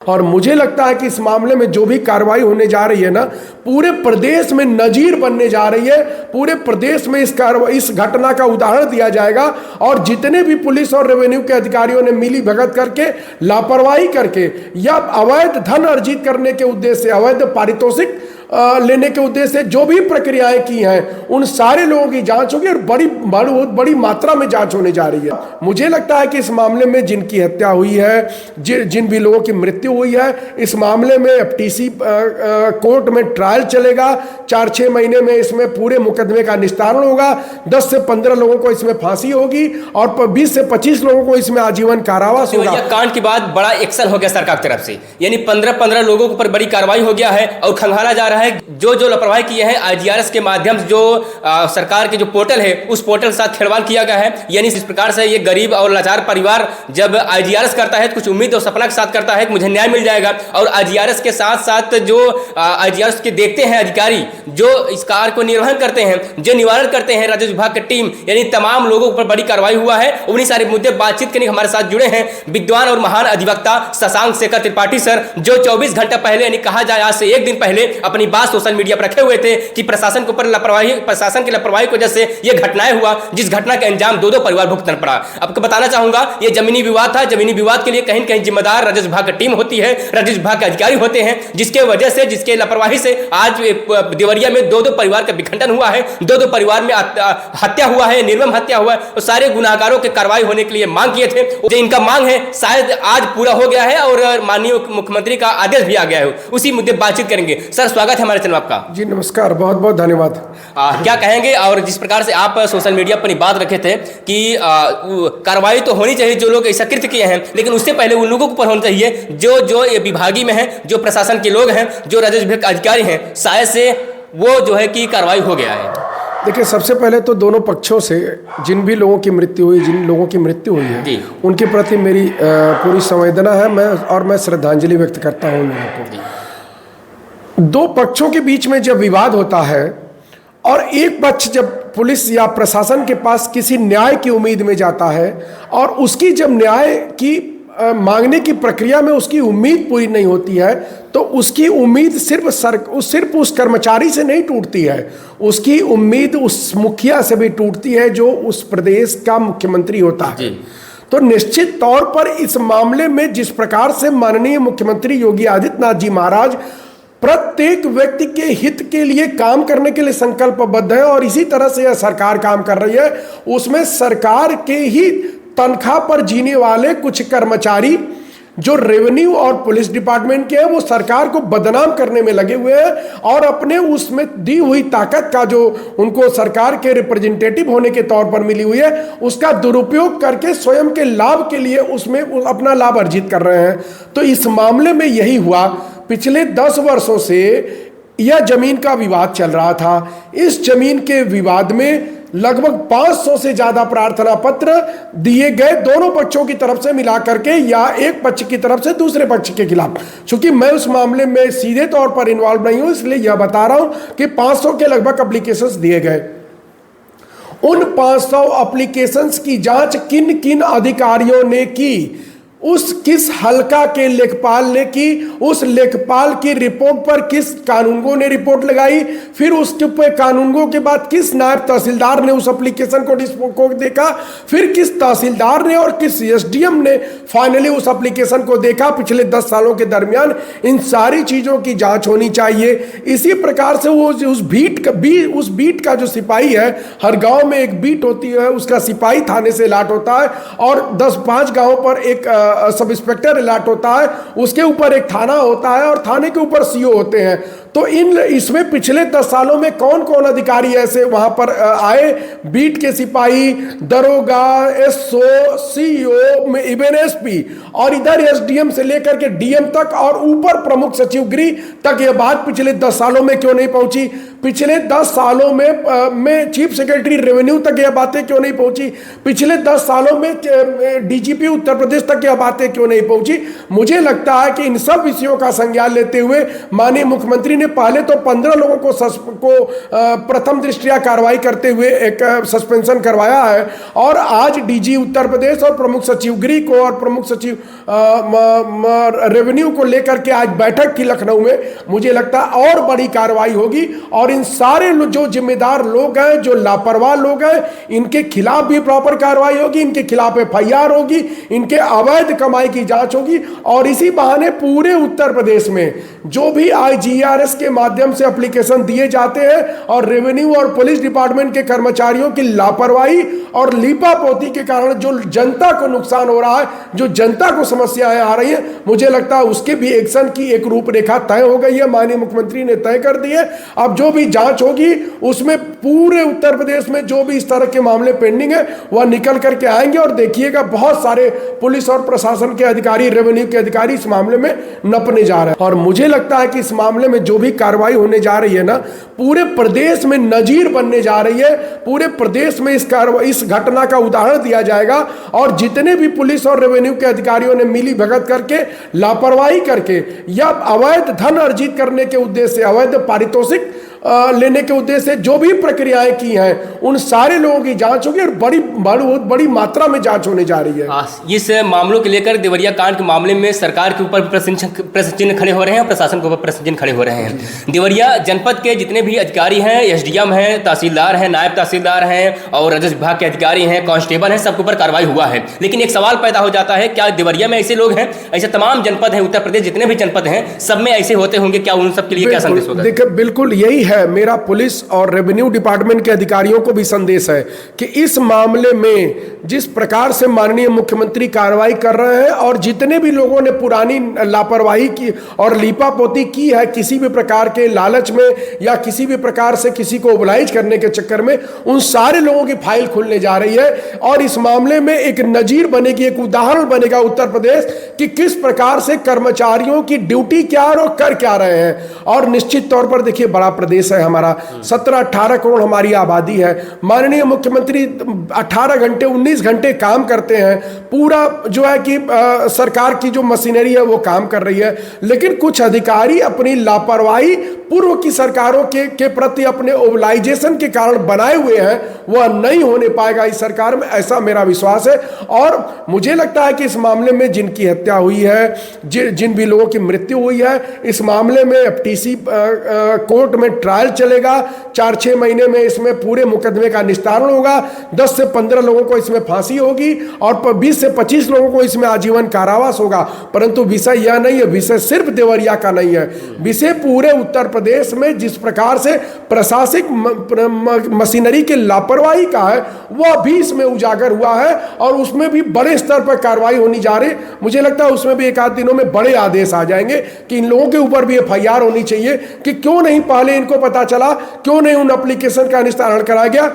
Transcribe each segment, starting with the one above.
और मुझे लगता है कि इस मामले में जो भी कार्रवाई होने जा रही है ना, पूरे प्रदेश में नजीर बनने जा रही है। पूरे प्रदेश में इस घटना का उदाहरण दिया जाएगा और जितने भी पुलिस और रेवेन्यू के अधिकारियों ने मिली भगत करके, लापरवाही करके या अवैध धन अर्जित करने के उद्देश्य से, अवैध पारितोषिक लेने के उद्देश्य से जो भी प्रक्रियाएं की हैं, उन सारे लोगों की जांच होगी और बहुत बड़ी मात्रा में जांच होने जा रही है। मुझे लगता है कि इस मामले में जिनकी हत्या हुई है, जिन भी लोगों की मृत्यु हुई है, इस मामले में एफटीसी कोर्ट में ट्रायल चलेगा। 4-6 महीने में इसमें पूरे मुकदमे का निस्तारण होगा। 10 से 15 लोगों को इसमें फांसी होगी और 20 से 25 लोगों को इसमें आजीवन कारावास होगा। कांड के बाद बड़ा एक्शन हो गया सरकार की तरफ से, यानी 15 लोगों के ऊपर बड़ी कार्रवाई हो गया है और खंगाला जा रहा है जो लापरवाही किए हैं आईजीआरएस के माध्यम से, जो सरकार के जो पोर्टल है उस पोर्टल के साथ छेड़छाड़ किया गया है। यानी इस प्रकार से ये गरीब और लाचार परिवार जब आईजीआरएस करता है तो कुछ उम्मीद और सपना के साथ करता है कि मुझे न्याय मिल जाएगा, और आईजीआरएस के साथ साथ जो आईजीआरएस के देखते हैं अधिकारी, जो इस कार्य को निर्वहन करते हैं, जो निवारण करते हैं राजस्व विभाग की टीम, यानी तमाम लोगों पर बड़ी कार्रवाई हुआ है। उन्हीं सारे मुद्दे बातचीत करने हमारे साथ जुड़े हैं विद्वान और महान अधिवक्ता शशांक शेखर त्रिपाठी सर, जो 24 घंटे पहले, यानी कहा जाए आज से एक दिन पहले, अपनी बात सोशल मीडिया पर रखे हुए थे कि प्रशासन के ऊपर प्रशासन की लापरवाही की वजह से यह घटनाएं हुआ, जिस घटना का अंजाम दो परिवार भुगतना पड़ा। आपको बताना चाहूंगा ये जमीनी विवाद था। जमीनी विवाद के लिए कहीं न कहीं जिम्मेदार राजस्व विभाग की टीम होती है, राजस्व विभाग के अधिकारी होते हैं, जिसके वजह से, जिसके लापरवाही से आज देवरिया में दो परिवार का विखंडन हुआ है, दो परिवार में हत्या हुआ है, निर्मम हत्या हुआ है। और सारे गुनाहगारों की कार्रवाई होने के लिए मांग किए थे, जो इनका मांग है शायद आज पूरा हो गया है और माननीय मुख्यमंत्री का आदेश भी आ गया है। उसी मुद्दे बातचीत करेंगे। सर, स्वागत है हमारे चैनल आपका। जी नमस्कार, बहुत बहुत धन्यवाद। क्या कहेंगे, और जिस प्रकार से आप सोशल मीडिया पर बात रखे थे कि कार्रवाई तो होनी चाहिए जो लोग ऐसा कृत्य किए हैं, लेकिन उससे पहले उन लोगों पर होना चाहिए जो ये विभागीय में हैं, जो प्रशासन के लोग हैं, जो राजस्व विभाग अधिकारी हैं, शायद से वो जो है कि कार्रवाई हो गया है। देखिए, सबसे पहले तो दोनों पक्षों से जिन भी लोगों की मृत्यु हुई, जिन लोगों की मृत्यु हुई है, उनके प्रति मेरी पूरी संवेदना है। मैं श्रद्धांजलि व्यक्त करता हूँ लोगों को। दो पक्षों के बीच में जब विवाद होता है और एक पक्ष जब पुलिस या प्रशासन के पास किसी न्याय की उम्मीद में जाता है और उसकी जब न्याय की मांगने की प्रक्रिया में उसकी उम्मीद पूरी नहीं होती है, तो उसकी उम्मीद सिर्फ उस कर्मचारी से नहीं टूटती है, उसकी उम्मीद उस मुखिया से भी टूटती है जो उस प्रदेश का मुख्यमंत्री होता है। तो निश्चित तौर पर इस मामले में जिस प्रकार से माननीय मुख्यमंत्री योगी आदित्यनाथ जी महाराज प्रत्येक व्यक्ति के हित के लिए काम करने के लिए संकल्पबद्ध है और इसी तरह से यह सरकार काम कर रही है, उसमें सरकार के ही तनख्वाह पर जीने वाले कुछ कर्मचारी जो रेवेन्यू और पुलिस डिपार्टमेंट के हैं, वो सरकार को बदनाम करने में लगे हुए हैं और अपने उसमें दी हुई ताकत का, जो उनको सरकार के रिप्रेजेंटेटिव होने के तौर पर मिली हुई है, उसका दुरुपयोग करके स्वयं के लाभ के लिए उसमें अपना लाभ अर्जित कर रहे हैं। तो इस मामले में यही हुआ। पिछले 10 वर्षों से यह जमीन का विवाद चल रहा था। इस जमीन के विवाद में लगभग 500 से ज्यादा प्रार्थना पत्र दिए गए दोनों पक्षों की तरफ से मिला करके, या एक पक्ष की तरफ से दूसरे पक्ष के खिलाफ। चूंकि मैं उस मामले में सीधे तौर पर इन्वॉल्व नहीं हूं, इसलिए यह बता रहा हूं कि 500 के लगभग एप्लीकेशंस दिए गए। उन 500 एप्लीकेशंस की जांच किन किन अधिकारियों ने की, किस हल्का के लेखपाल ने की, उस लेखपाल की रिपोर्ट पर किस कानूनगो ने रिपोर्ट लगाई, फिर उसके ऊपर कानूनगो के बाद किस नायब तहसीलदार ने उस एप्लीकेशन को देखा, फिर किस तहसीलदार ने और किस एसडीएम ने फाइनली उस एप्लीकेशन को देखा। पिछले 10 सालों के दरमियान इन सारी चीजों की जांच होनी चाहिए। इसी प्रकार से वो उस बीट का जो सिपाही है, हर गांव में एक बीट होती है, उसका सिपाही थाने से अलॉट होता है और 10-5 गांवों पर एक सब इंस्पेक्टर अलॉट होता है, उसके ऊपर एक थाना होता है और थाने के ऊपर सीओ होते हैं। तो इसमें पिछले 10 सालों में कौन कौन अधिकारी ऐसे वहां पर आए, बीट के सिपाही, दरोगा, एसओ, सीओ, इवन एसपी और इधर एसडीएम से लेकर के डीएम तक और ऊपर प्रमुख सचिव गृह तक, यह बात पिछले 10 सालों में क्यों नहीं पहुंची? पिछले 10 सालों में चीफ सेक्रेटरी रेवेन्यू तक यह बातें क्यों नहीं पहुंची? पिछले 10 सालों में डीजीपी उत्तर प्रदेश तक यह बातें क्यों नहीं पहुंची? मुझे लगता है कि इन सब विषयों का संज्ञान लेते हुए माननीय मुख्यमंत्री ने पहले तो 15 लोगों को प्रथम दृष्टया कार्रवाई करते हुए एक सस्पेंशन करवाया है, और आज डीजी उत्तर प्रदेश और प्रमुख सचिव गृह को और प्रमुख सचिव रेवेन्यू को लेकर के आज बैठक की लखनऊ में। मुझे लगता है और बड़ी कार्रवाई होगी, और इन सारे जो जिम्मेदार लोग हैं, जो लापरवाह लोग हैं, इनके खिलाफ भी प्रॉपर कार्रवाई होगी, इनके खिलाफ एफआईआर होगी, इनके अवैध कमाई की जांच होगी। और इसी बहाने पूरे उत्तर प्रदेश में जो भी आईजीआरएस के माध्यम से एप्लीकेशन दिए जाते हैं और रेवेन्यू और पुलिस डिपार्टमेंट के कर्मचारियों की लापरवाही और लीपापोती के कारण जो जनता को नुकसान हो रहा है, जो जनता को समस्याएं आ रही हैं, मुझे लगता है उसके भी एक्शन की एक रूपरेखा तय हो गई है, माननीय मुख्यमंत्री ने तय कर दी है। अब जो भी जांच होगी उसमें पूरे उत्तर प्रदेश में जो भी इस तरह के मामले पेंडिंग है वह निकल करके आएंगे, और देखिएगा बहुत सारे पुलिस और प्रशासन के अधिकारी, रेवेन्यू के अधिकारी इस मामले में नपने जा रहे हैं। और मुझे लगता है कि इस मामले में जो भी कार्रवाई होने जा रही है ना, पूरे प्रदेश में नजीर बनने जा रही है। पूरे प्रदेश में इस घटना का उदाहरण दिया जाएगा, और जितने भी पुलिस और रेवेन्यू के अधिकारियों ने मिली भगत करके, लापरवाही करके या अवैध धन अर्जित करने के उद्देश्य से, अवैध पारितोषिक लेने के उद्देश्य से जो भी प्रक्रियाएं की हैं, उन सारे लोगों की जांच होगी, और बहुत बड़ी मात्रा में जांच होने जा रही है। इस मामलों को लेकर देवरिया कांड के मामले में सरकार के ऊपर प्रश्न चिन्ह खड़े हो रहे हैं, प्रशासन के ऊपर प्रश्न चिन्ह खड़े हो रहे हैं। देवरिया जनपद के जितने भी अधिकारी हैं, एसडीएम हैं, तहसीलदार हैं, नायब तहसीलदार हैं और राजस्व विभाग के अधिकारी हैं, कांस्टेबल हैं, सबके ऊपर कार्रवाई हुआ है। लेकिन एक सवाल पैदा हो जाता है, क्या देवरिया में ऐसे लोग हैं, ऐसे तमाम जनपद हैं, उत्तर प्रदेश जितने भी जनपद हैं, सब में ऐसे होते होंगे? क्या उन सब के लिए क्या संदेश होगा? देखिए, बिल्कुल यही है मेरा पुलिस और रेवेन्यू डिपार्टमेंट के अधिकारियों को भी संदेश है कि इस मामले में जिस प्रकार से माननीय मुख्यमंत्री कार्रवाई कर रहे हैं, और जितने भी लोगों ने पुरानी लापरवाही की और लीपापोती की है किसी भी प्रकार के लालच में या किसी भी प्रकार से किसी को ओबलाइज करने के चक्कर में, उन सारे लोगों की फाइल खुलने जा रही है। और इस मामले में एक नजीर बनेगी, एक उदाहरण बनेगा उत्तर प्रदेश कि किस प्रकार से कर्मचारियों की ड्यूटी क्या और कर क्या रहे हैं। और निश्चित तौर पर देखिए, बड़ा प्रदेश है हमारा, 17-18 करोड़ हमारी आबादी है। माननीय मुख्यमंत्री 18 घंटे 19 घंटे काम करते हैं, पूरा जो है कि सरकार की जो मशीनरी है वो काम कर रही है, लेकिन कुछ अधिकारी अपनी लापरवाही पूर्व की सरकारों के प्रति अपने ओबलाइजेशन के कारण बनाए हुए हैं, वह नहीं होने पाएगा इस सरकार में, ऐसा मेरा विश्वास है। और मुझे लगता है कि इस मामले में जिनकी हत्या हुई है, जिन भी लोगों की मृत्यु हुई है, इस मामले में एफटीसी कोर्ट में ट्रायल चलेगा। 4-6 महीने में इसमें पूरे मुकदमे का निस्तारण होगा। 10 से 15 लोगों को इसमें फांसी होगी और 20 से 25 लोगों को इसमें आजीवन कारावास होगा। परंतु विषय यह नहीं है, विषय सिर्फ देवरिया का नहीं है, विषय पूरे उत्तर प्रदेश में जिस प्रकार से प्रशासनिक मशीनरी की लापरवाही का है, वह भी इसमें उजागर हुआ है, और उसमें भी बड़े स्तर पर कार्रवाई होनी जा रही। मुझे लगता है उसमें भी एक आध दिनों में बड़े आदेश आ जाएंगे कि इन लोगों के ऊपर भी एफआईआर होनी चाहिए कि क्यों नहीं पहले इनको पता चला, क्यों नहीं उन एप्लीकेशन का निस्तारण कराया गया।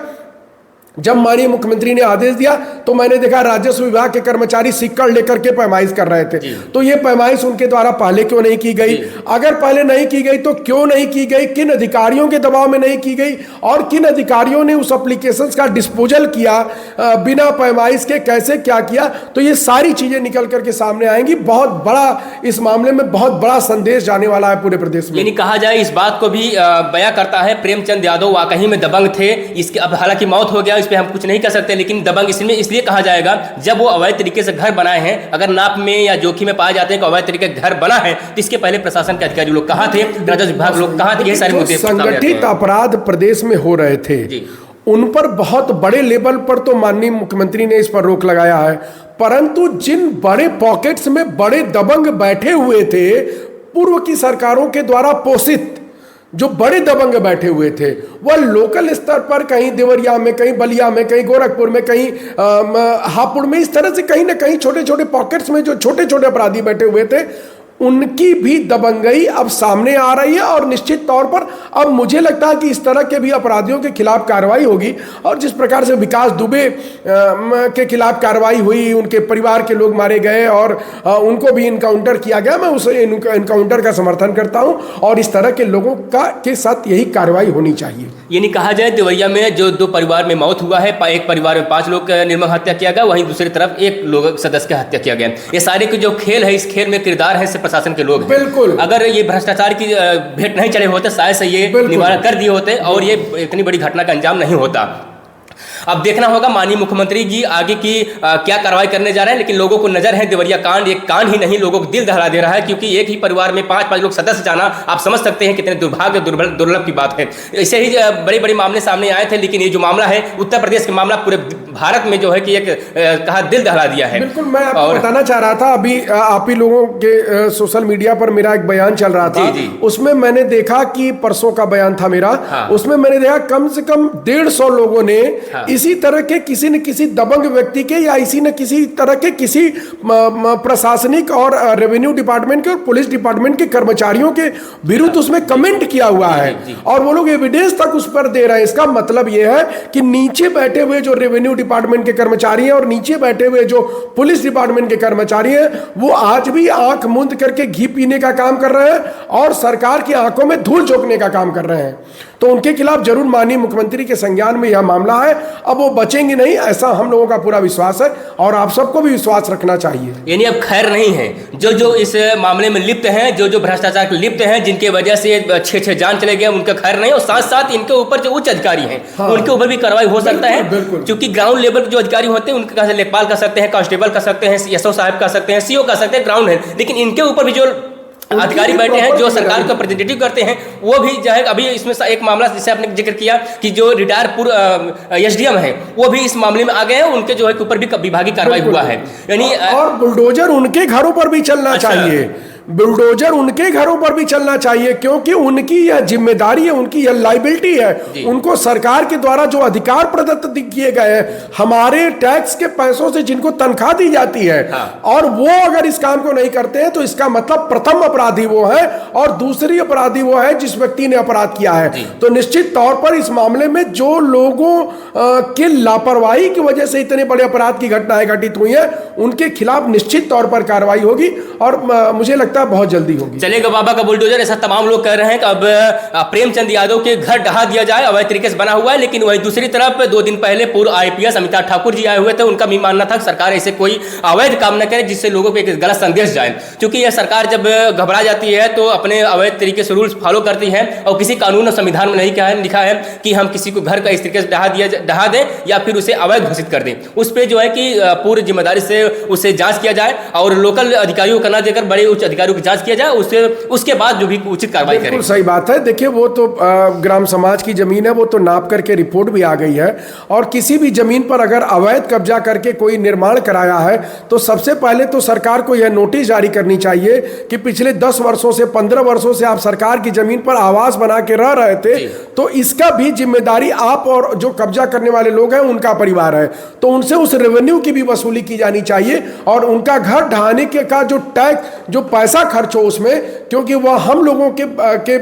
जब माननीय मुख्यमंत्री ने आदेश दिया तो मैंने देखा राजस्व विभाग के कर्मचारी सिक्कड़ लेकर के पैमाइश कर रहे थे, तो ये पैमाइश उनके द्वारा पहले क्यों नहीं की गई? अगर पहले नहीं की गई तो क्यों नहीं की गई? किन अधिकारियों के दबाव में नहीं की गई, और किन अधिकारियों ने उस एप्लीकेशंस का डिस्पोजल किया बिना पैमाइश के, कैसे क्या किया? तो ये सारी चीजें निकल करके सामने आएंगी। बहुत बड़ा इस मामले में बहुत बड़ा संदेश जाने वाला है पूरे प्रदेश में। यानी कहा जाए इस बात को भी बयां करता है प्रेमचंद यादव वाकई में दबंग थे। इसके अब हालांकि मौत हो गया, इस पे हम कुछ नहीं कर सकते, लेकिन दबंग इसलिए कहा जाएगा जब वो अवैध तरीके से घर बनाए हैं। अगर नाप में या जोखिम में पाए जाते हैं कि अवैध तरीके घर बना है, तो इसके पहले प्रशासन के अधिकारी लोग कहाँ थे, राजस्व विभाग लोग कहाँ थे? ये सारे मुद्दे संगठित अपराध प्रदेश में हो रहे थे, उन पर बहुत बड़े लेवल पर तो माननीय मुख्यमंत्री ने इस पर रोक लगाया है, परंतु जिन बड़े पॉकेट्स में बड़े दबंग बैठे हुए थे, पूर्व की सरकारों के द्वारा पोषित जो बड़े दबंग बैठे हुए थे, वह लोकल स्तर पर कहीं देवरिया में, कहीं बलिया में, कहीं गोरखपुर में, कहीं हापुड़ में, इस तरह से कहीं ना कहीं छोटे छोटे पॉकेट्स में जो छोटे छोटे अपराधी बैठे हुए थे, उनकी भी दबंगई अब सामने आ रही है। और निश्चित तौर पर अब मुझे लगता है कि इस तरह के भी अपराधियों के खिलाफ कार्रवाई होगी। और जिस प्रकार से विकास दुबे के खिलाफ कार्रवाई हुई, उनके परिवार के लोग मारे गए और उनको भी इनकाउंटर किया गया, मैं उस इनकाउंटर का समर्थन करता हूं, और इस तरह के लोगों के साथ यही कार्रवाई होनी चाहिए। यानी कहा जाए देवरिया में जो 2 परिवार में मौत हुआ है, एक परिवार में 5 लोग का निर्मम हत्या किया गया, वहीं दूसरी तरफ 1 लोग सदस्य की हत्या किया गया। ये सारे के जो खेल है, इस खेल में किरदार है प्रशासन के लोग हैं। बिल्कुल। अगर ये भ्रष्टाचार की भेंट नहीं चढ़े होते, शायद से ये निवारण कर दिए होते और ये इतनी बड़ी घटना का अंजाम नहीं होता। अब देखना होगा माननीय मुख्यमंत्री जी आगे की क्या कार्रवाई करने जा रहे हैं, लेकिन लोगों को नजर है देवरिया कांड एक कांड ही नहीं, लोगों को दिल दहला दे रहा है, क्योंकि एक ही परिवार में 5-5 लोग सदस्य जाना आप समझ सकते हैं कितने दुर्भाग्य दुर्लभ की बात है। ऐसे ही बड़े बड़े मामले सामने आए थे, लेकिन ये जो मामला है उत्तर प्रदेश का मामला पूरे भारत में जो है कि एक कहा दिल दहला दिया है। बिल्कुल, मैं आपको बताना चाह रहा था, अभी आप ही लोगों के सोशल मीडिया पर मेरा एक बयान चल रहा था, उसमें मैंने देखा कि परसों का बयान था मेरा, उसमें मैंने देखा कम से कम 150 लोगों ने इसी तरह के किसी न किसी दबंग व्यक्ति के या इसी न किसी तरह के किसी प्रशासनिक और रेवेन्यू डिपार्टमेंट के और पुलिस डिपार्टमेंट के कर्मचारियों के विरुद्ध उसमें कमेंट किया हुआ है और वो लोग एविडेंस तक उस पर दे रहे हैं। इसका मतलब यह है कि नीचे बैठे हुए जो रेवेन्यू डिपार्टमेंट के कर्मचारी हैं और नीचे बैठे हुए जो पुलिस डिपार्टमेंट के कर्मचारी हैं वो आज भी आंख मूंद करके घी पीने का काम कर रहे हैं और सरकार की आंखों में धूल झोंकने का काम कर रहे हैं। तो उनके खिलाफ जरूर माननीय मुख्यमंत्री के संज्ञान में यह मामला है। अब वो बचेंगे नहीं, ऐसा हम लोगों का पूरा विश्वास है और आप सबको भी विश्वास रखना चाहिए। यानी अब खैर नहीं है, जो इस मामले में लिप्त हैं, जो भ्रष्टाचार के लिप्त हैं, जिनके वजह से 6 जान चले गए, उनका खैर नहीं। और साथ साथ इनके ऊपर जो उच्च अधिकारी हैं उनके ऊपर भी कार्रवाई हो सकता है, क्योंकि ग्राउंड लेवल के जो अधिकारी होते हैं उनके लेखपाल कर सकते हैं, कांस्टेबल कर सकते हैं, एसओ साहब कर सकते हैं, सीओ कर सकते हैं, ग्राउंड है। लेकिन इनके ऊपर भी जो अधिकारी बैठे हैं जो सरकार का प्रतिनिधित्व करते हैं वो भी जो है, अभी इसमें एक मामला जिसे आपने जिक्र किया कि जो रिटायर पूर्व एसडीएम है वो भी इस मामले में आ गए हैं, उनके जो है ऊपर भी विभागीय कार्रवाई हुआ है। यानी और बुलडोजर उनके घरों पर भी चलना चाहिए, बुलडोजर उनके घरों पर भी चलना चाहिए, क्योंकि उनकी यह जिम्मेदारी है, उनकी यह लाइबिलिटी है। उनको सरकार के द्वारा जो अधिकार प्रदत्त किए गए हैं, हमारे टैक्स के पैसों से जिनको तनख्वाह दी जाती है, और वो अगर इस काम को नहीं करते हैं तो इसका मतलब प्रथम अपराधी वो है और दूसरी अपराधी वो है जिस व्यक्ति ने अपराध किया है। तो निश्चित तौर पर इस मामले में जो लोगों के लापरवाही की वजह से इतने बड़े अपराध की घटनाएं घटित हुई है उनके खिलाफ निश्चित तौर पर कार्रवाई होगी और मुझे लगता है बहुत जल्दी होगी। चलेगा बाबा का बुलडोजर, ऐसा तमाम लोग कह रहे हैं कि अब प्रेमचंद यादव के घर ढहा दिया जाए, अवैध तरीके से बना हुआ है। लेकिन वहीं दूसरी तरफ 2 दिन पहले पूर्व आईपीएस अमिताभ ठाकुर जी आए हुए थे, उनका भी मानना था कि सरकार ऐसे कोई अवैध काम न करे जिससे लोगों को एक गलत संदेश जाए, क्योंकि यह सरकार जब घबरा जाती है तो अपने अवैध तरीके से रूल्स फॉलो करती है और किसी कानून और संविधान में नहीं लिखा है कि हम किसी को घर का इस तरीके से ढहा दें या फिर उसे अवैध घोषित कर दें। उस पर जो है कि पूरी जिम्मेदारी से उसे जांच किया जाए और लोकल अधिकारियों को न देकर बड़े उच्च अधिकारियों की जांच किया जाए, उसके बाद जो भी उचित कार्रवाई करें। सही बात है। देखिए वो तो ग्राम समाज की जमीन है, वो तो नाप करके रिपोर्ट भी आ गई है और किसी भी जमीन पर अगर अवैध कब्जा करके कोई निर्माण कराया है तो सबसे पहले तो सरकार को यह नोटिस जारी करनी चाहिए कि पिछले 10 वर्षों से 15 वर्षों से आप सरकार की जमीन पर आवास बना के रह रहे थे, तो इसका भी जिम्मेदारी आप और जो कब्जा करने वाले लोग हैं उनका परिवार है, तो उनसे उस रेवेन्यू की भी वसूली की जानी चाहिए और उनका घर ढहाने के का जो टैक्स जो पैसा खर्च हो उसमें, क्योंकि वह हम लोगों के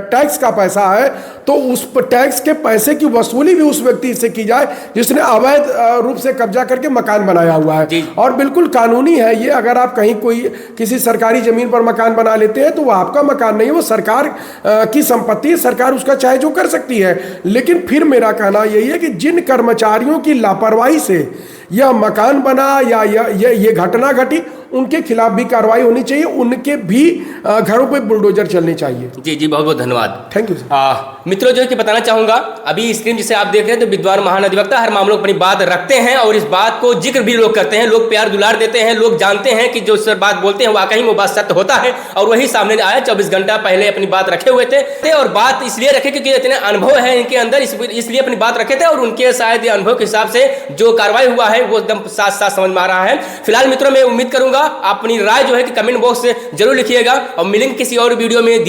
टैक्स का पैसा है, तो उस टैक्स के पैसे की वसूली भी उस व्यक्ति से की जाए जिसने अवैध रूप से कब्जा करके मकान बनाया हुआ है। और बिल्कुल कानूनी है ये, अगर आप कहीं कोई किसी सरकारी जमीन पर मकान बना लेते हैं तो वो आपका मकान नहीं है, वो सरकार की संपत्ति है, सरकार उसका चाहे जो कर सकती है। लेकिन फिर मेरा कहना यही है कि जिन कर्मचारियों की लापरवाही से यह मकान बना या ये घटना घटी उनके खिलाफ भी कार्रवाई होनी चाहिए, उनके भी घरों पे बुलडोजर चलने चाहिए। जी जी, बहुत बहुत धन्यवाद। Thank you sir. मित्रों जो है कि बताना चाहूंगा, अभी स्क्रीन जिसे आप देख रहे हैं तो विद्वान महान अधिवक्ता हर मामलों पर अपनी बात रखते हैं और इस बात को जिक्र भी लोग करते हैं, लोग प्यार दुलार देते हैं, लोग जानते हैं कि जो सर बात बोलते हैं वाकई वो बात सत्य होता है और वही सामने आया। 24 घंटा पहले अपनी बात रखे हुए थे और बात इसलिए रखे क्योंकि इतने अनुभव है इनके अंदर, इसलिए अपनी बात रखे थे और उनके शायद अनुभव के हिसाब से जो कार्रवाई हुआ है वो एकदम साथ साथ समझ में आ रहा है। फिलहाल मित्रों मैं उम्मीद करूंगा आप अपनी राय जो है कि कमेंट बॉक्स से जरूर लिखिएगा और मिलेंगे किसी और वीडियो में।